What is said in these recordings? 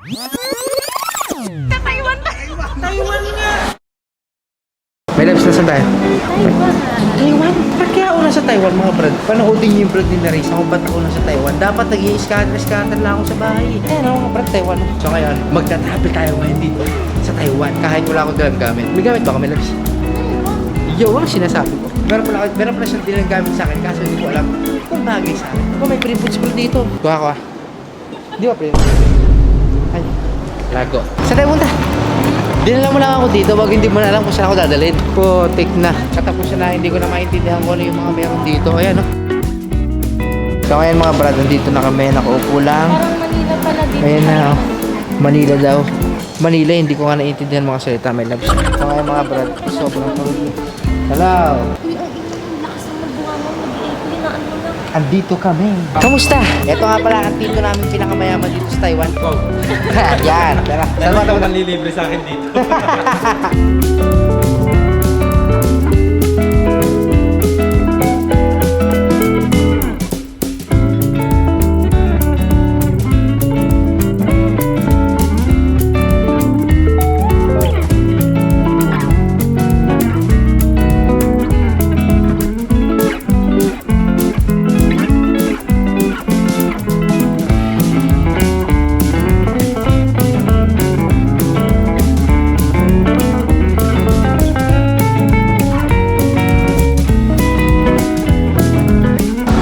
Taiwan na! Taiwan nga! May lives na saan tayo? Taiwan! Taiwan? Ba't kaya ako nasa Taiwan mga brad? Panoodin niyo yung vlog ni Narisa kung ba't ako nasa Taiwan. Dapat nag-i-scatter lang ako sa bahay. Ayan ako mga brad, Taiwan. So ngayon, magta-travel tayo ngayon dito sa Taiwan. Kahit wala akong dalang gamit. May gamit ba ako, may lives? Yo, ang sinasabi ko. Meron pala siyang dalang gamit sa akin kaso hindi ko alam kung bagay sa akin. Kung may pre-foods bro dito. Kuha ko ah. Di ba pre? Ay, lago. Saan tayo punta? Dinala mo lang ako dito, wag hindi mo na alam kung saan ako dadalhin. Putik na. Katapusan na, hindi ko na maintindihan kung ano yung mga meron dito. Ayan, oh. So, ngayon mga brad, nandito na kami. Nakaupo lang. Parang Manila pala dito. Ayan na, oh. Manila daw. Manila, hindi ko nga naiintindihan mga salita. May labs. So, ngayon mga brad, sobrang tulog. Hello. Uy, ang lakas ng bunga mo. Nag-iipin na ano na. Andito kami. Kamusta? Ito nga pala ang tito namin pinakamayaman dito sa Taiwan. Go. Yan. Tara. Salamat ako. Nanlilibre sa akin dito.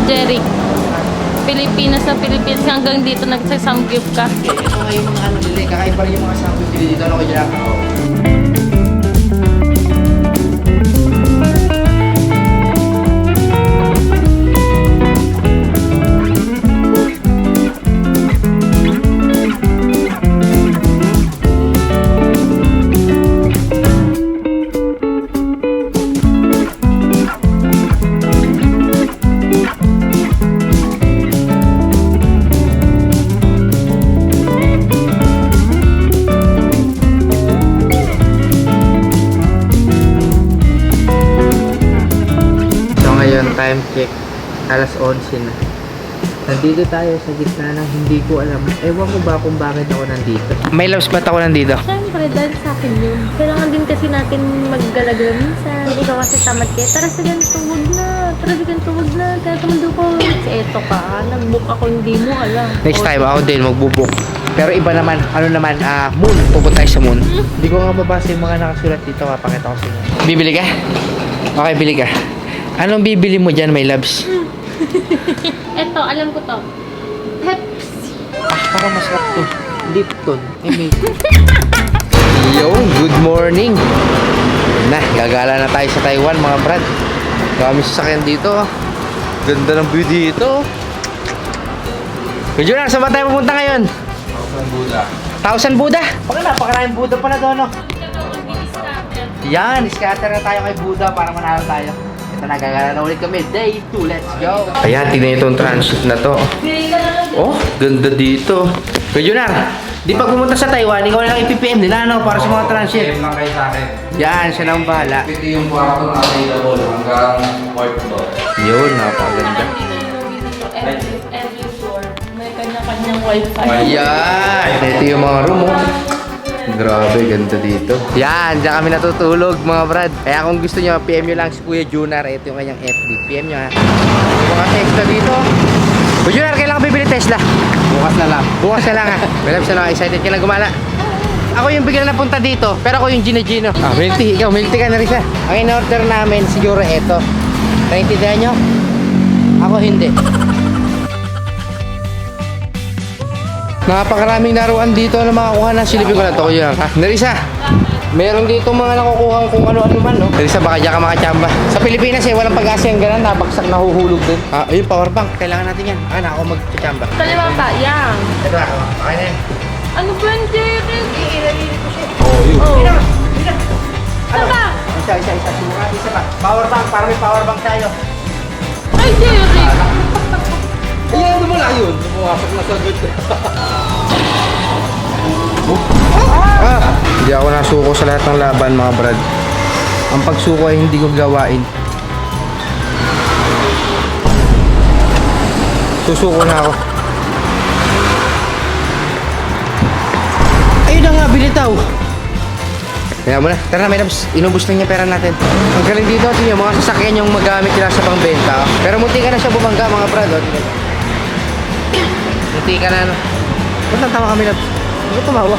Jerry, Pilipinas sa Pilipinas hanggang dito nagsasamgyup ka. Ito nga yung mga ano nila. Kakaiba rin yung mga sample dito. Ano ko dyan? Time check, alas 11 na. Nandito tayo sa gitna ng hindi ko alam. Ewan ko ba kung bakit ako nandito. May loves ba't ako nandito? Siyempre, dahil sa akin yun. Kailangan din kasi natin maggalaga minsan. Ikaw kasi tamad kaya, tara sa ganito, wag na. Tara sa ganito, wag na. Kaya tumando ko. Eto ka, nag-book ako, hindi mo alam. Next time ako din magbubuk. Pero iba naman, ano naman, moon. Pupunta tayo sa moon. Hindi ko nga mabasa yung mga nakasulat dito. Papakita ko sa inyo. Bibili ka? Okay, bili ka. Anong bibili mo dyan, my loves? Eto, alam ko to. Pepsi. Parang masarap to. Lipton. Yo, good morning. Na, gagala na tayo sa Taiwan, mga brad. Kami sasakyan dito. Ganda ng view dito. Kujunar, saan ba tayo pupunta ngayon? Thousand Buddha. Baka napakaraming Buddha pala doon, no? Yan, scatter na tayo kay Buddha para manalo tayo. Ito na, gagala na ulit kami. Day 2, let's go. Ayan, tingnan itong transit na to. Oh, ganda dito. Kujunar, di pag pumunta sa Taiwan, ikaw na lang i-PPM nila, no? Para sa mga transit. PM lang kayo sa akin. Yan, siya lang bahala. Ito yung buwan ko available hanggang 4 floor. Yun, napakaganda. Every floor, may kanya-kanyang wifi. Ayan, ito yung mga room, oh. Grabe, ganda dito. Yan, dyan kami natutulog, mga brad. Kaya kung gusto nyo, PM nyo lang si Kuya Junar. Ito yung kanyang FB. PM nyo, ha. Yung mga Tesla dito. Kuya Junar, kailangan bibili Tesla. Bukas na lang. Bukas na lang, ha. Malabs na lang, excited ka na gumala. Ako yung bigla na punta dito, pero ako yung Gino. Milk tea, ikaw, milk tea ka na rin siya. Ang in-order namin, siguro ito. Naintindihan nyo? Ako hindi. Napakaraming laruan dito na makakuha na. Silipin ko na ito, Kuya. Narisa, meron dito mga nakukuha kung ano-ano man, no? Narisa, baka dyan ka makachamba. Sa Pilipinas, walang pag-asa yung ganun. Nabagsak, nahuhulog din. Ayun, power bank. Kailangan natin yan. Ako magchamba. Kaliwa ba? Yang. Ito na, okay na yan. Ano ba yung Jerry? Iilalili ko siya. Yun. Oh. Ano? Saka? Isa. Sumunod, isa pa. Power bank, para may power bank tayo. Ay, Jerry! Ayan, wala yun. Pumasok na sa good. Hindi ako nasuko sa lahat ng laban, mga brad. Ang pagsuko ay hindi ko gawain. Susuko na ako. nga, bilitaw. Kaya mo na. Tara na, may labs. Inubos lang niya pera natin. Ang galing dito, ito yung mga sasakyan yung magamit nila sa pangbenta. Pero munti ka na siya bumangga, mga brad. Oh. Munti ka na, ano. Ba't natawa kami, labs? Ba't tumawa?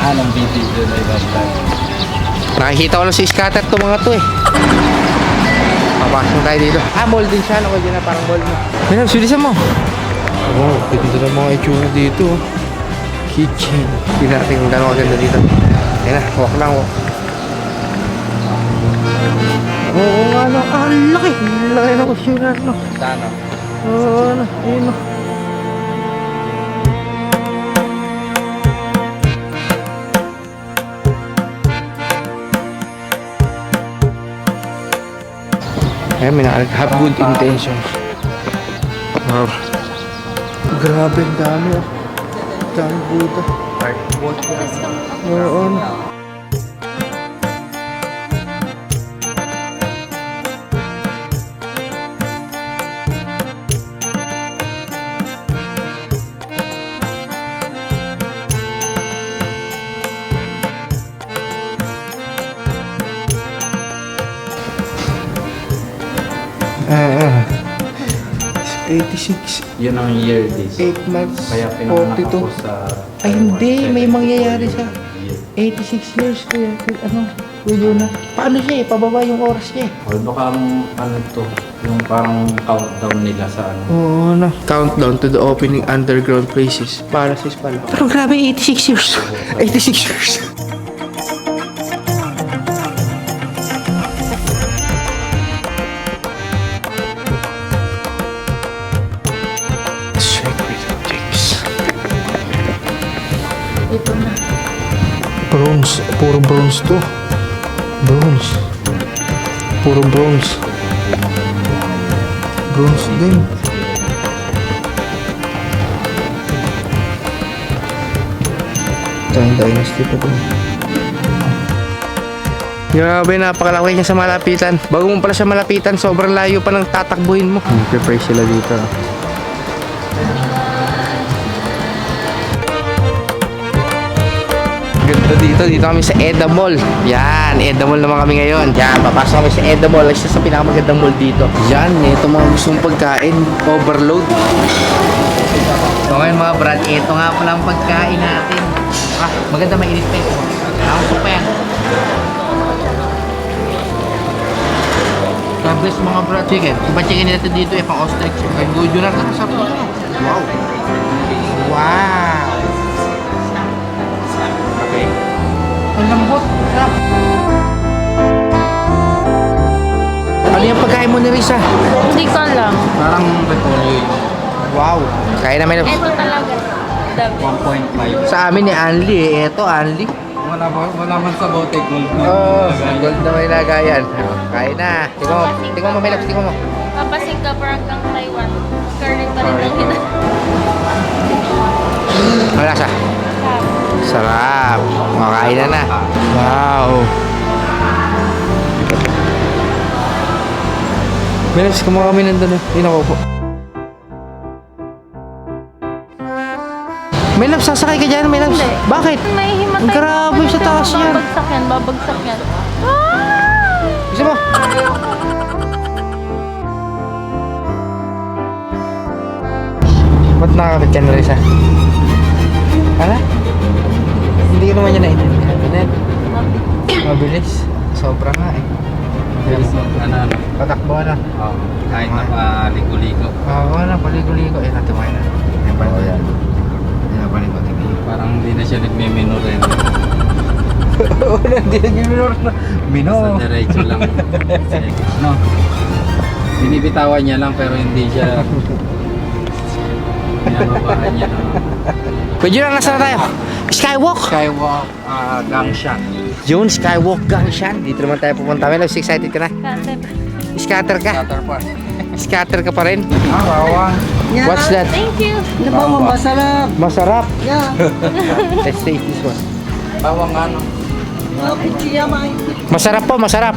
Anong video na ibang Nakikita ko lang si scatter to mga to eh. Papasok tayo dito. Mall din siya. Ano ko dyan na parang mall mo. May labs, bilisan mo. Wow, ganda ng mga itsura dito. Kitchen. Tingnan natin kung gano'ng maganda dito. Tingnan, walk lang, walk. Oo nga no, ang laki. Ang laki ng itsura no. Sana. Oo ano, ayun no. Ayan, may have good intention. Wow. Grabe, ang dami oh. Dami buta. Oo. Ah, 86, Yun ang year this. 8 months, Kaya pinanganak 42. ako sa... Ay hindi, may mangyayari sa year. 86 years kuya. Ano, kuya na. Paano siya eh, pababa yung oras niya eh. Or baka ano to, yung parang countdown nila sa ano. Oo na. Countdown to the opening underground places. Parasis pala. Pero grabe, 86 years. 86 years. Sacred objects. Ito na. Bronze. Puro bronze to. Bronze. Puro bronze. Bronze din. Tayong dynasty pa din. Grabe, napakalaki niya sa malapitan. Bago mo pala siya malapitan, sobrang layo pa ng tatakbuhin mo. Prepare sila dito. Ganda dito. Dito kami sa Eda Mall. Yan, Eda Mall naman kami ngayon. Yan, papasok kami sa Eda Mall. Isa sa pinakamagandang mall dito. Yan, ito mga gustong pagkain. Overload. So ngayon mga brad, ito nga pala ang pagkain natin. Maganda mainit pa ito. Nakasok pa yan. God bless mga brad. Chicken. Iba chicken natin dito eh, pang ostrich. Ay, gujo na. Sarap na. Wow. Wow. Okay. Ang lambot. Sarap. Ano yung pagkain mo ni Risa? Hindi ko alam. Parang repolyo yun. Wow. Kaya namin. Ito talaga. Dami. 1.5. Sa amin ni Anli eh. Ito Anli. Wala man sa bote, gold na. Oh, gold na may lagayan. Kaya na. Tingnan mo, may laps. Tingnan mo. Papa Singapore hanggang Taiwan. Current pa rin lang kita. Ano lasa? Sarap. Makain na na. Wow. May laps, kumuha kami nandun. Hindi na po. May laps, sasakay ka dyan. May laps. Hindi. Bakit? May himatay. Grabe sa taas yan. Babagsak yan, babagsak yan. Gusto mo? Ba't nakakapit ka na rin sa? Hala? Hindi ko naman yan naintindihan. Ganun. Mabilis. Sobra nga eh. Ano, Patakbo na. kahit na paligo-ligo. Oo na, paligo-ligo. Eh, natumain na. Ayan, paligo. Ayan, paligo-ligo. Parang hindi na siya nagme-minor rin. Oo na, hindi nag-minor na. Sa Minor. diretso lang. No. Binibitawan niya lang pero hindi siya... Pinababahan niya na. Pwede lang, nasa na tayo? Skywalk! Skywalk Gangshan. Yun, Skywalk Gangshan. Dito naman tayo pupunta. Melos, excited ka na? Kaset. Scatter ka? Scatter pa. Scatter ka pa rin? Bawang. What's that? Thank you. Bawang. Masarap. Yeah. Let's taste this one. Bawang ano? Masarap po, masarap.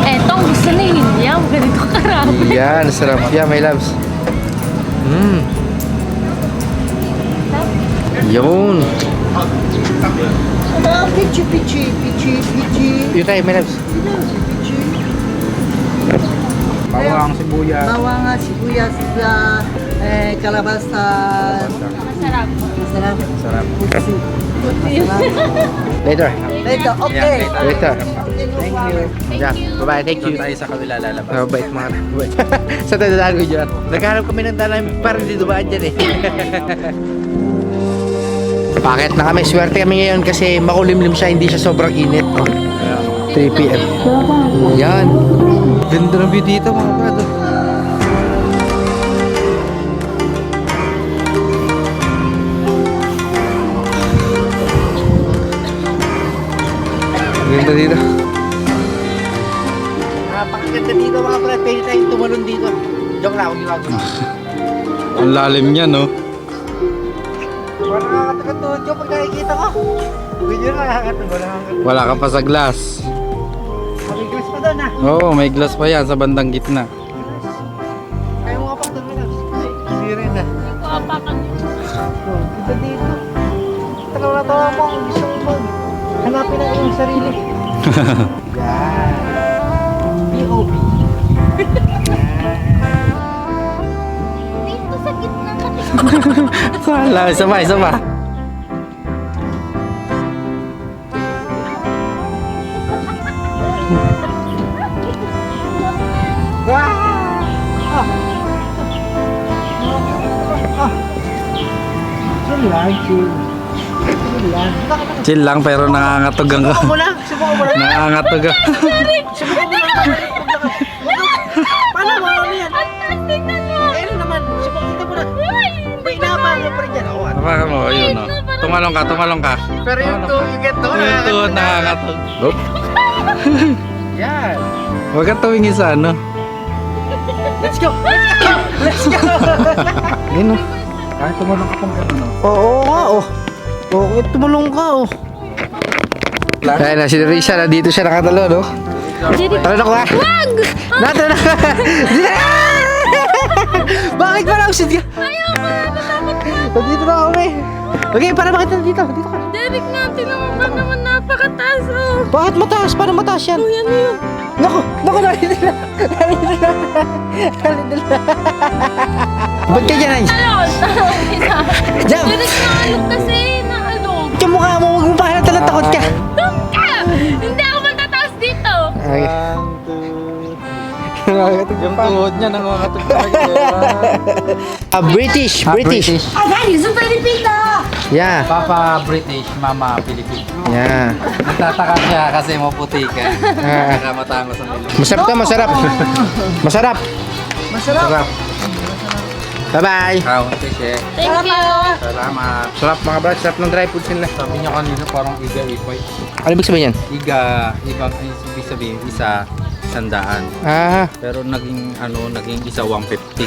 Etong gusto na hilyaw. Ganito karami. Yan, sarap yan, my loves. Yun. Yun tayo, my loves. Bawang sibuyas. Bawang, sibuyas, kalabasa, Masarap. masarap, Sarap. putsi. Later. Ito, okay. Later. Thank you. Yeah, bye-bye, thank you. Doon tayo sa kabila lalabas. Oh, bait mga bait. Sa tandaan ko dyan. Naghanap kami ng daan para hindi dumaan dyan eh. Bakit na kami? Swerte kami ngayon kasi makulimlim siya, hindi siya sobrang init. 3 PM. Yan. Ganda ng view dito mga brado. Ganda dito. Napakaganda dito mga brad. Pwede tayong tumalon dito. Joke lang, huwag yung Ang lalim niya, no? Parang nakakatagatod yung pag nakikita ko. Ganyan nakakatagot. Wala ka pa sa glass. Mabigas pa doon ah. Oo, may glass pa yan sa bandang gitna. Kaya mo nga pa doon minus. Hindi rin ah. Kuwapakan yun. Dito dito. Talaw na tawa mo ang gusto mo. Hanapin ang iyong sarili. Yan. B.O.B. Dito sa gitna ka. Wala, isa pa, isa pa. Chill lang pero nangangatog ang Subukan mo lang. Subukan mo lang. nangangatog ang Subukan mo lang. Paano mo ano yan? Tingnan mo. Ayun naman. Subukan mo lang. May inabahan pa rin dyan. Oo, ano? Hawakan mo, ayun o. Tumalong ka, tumalong ka. Pero yung yung ganito. Yung tuhod nangangatog. Oop. Yan. Huwag ka tumingin sa ano. Let's go. Let's go. Ayun o. Kahit tumalong ka kung gano'n. Oo nga oh. Oo, tumulong ka oh. Kaya na si Risa na dito siya nakatalo no. Tara na ko ha. Wag! Tara na. Bakit ba lang siya? Ayaw ko. Natatakot ko. Dito na kami. Okay, para makita dito. Dito ka. Derek natin naman ba naman napakataas oh. Bakit mataas? Paano mataas yan? Yan na yun. Naku, narito na. Ba't ka dyan ay? Talon! Isa. Diyan. Derek naalog kasi. Naalog. Yung mukha mo, huwag mo pahalata lang takot ka. Doon ka! Hindi ako matataas dito. Okay. Yung tuhod niya nangangatog talaga. British. Guys, yung Pilipino! Yeah. Papa British, Mama Pilipino. Yeah. Nagtataka siya kasi maputi ka. Ah. Kaya matama sa ulo. Masarap to, masarap. Masarap. Sarap. Bye-bye. Fishe. Thank you! Salamat. Sarap mga brad, sarap ng dry foods nila. Sabi niya kanina parang iga ipay. Ano ibig sabihin yan? Iga, ibig sabihin isa, 100. Ah, Pero naging naging isa 150.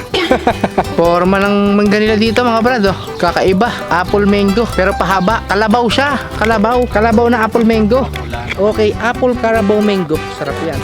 forma ng mangga nila dito mga brad oh. Kakaiba, apple mango. Pero pahaba, kalabaw siya. Kalabaw na apple mango. Okay, apple carabao mango. Sarap yan.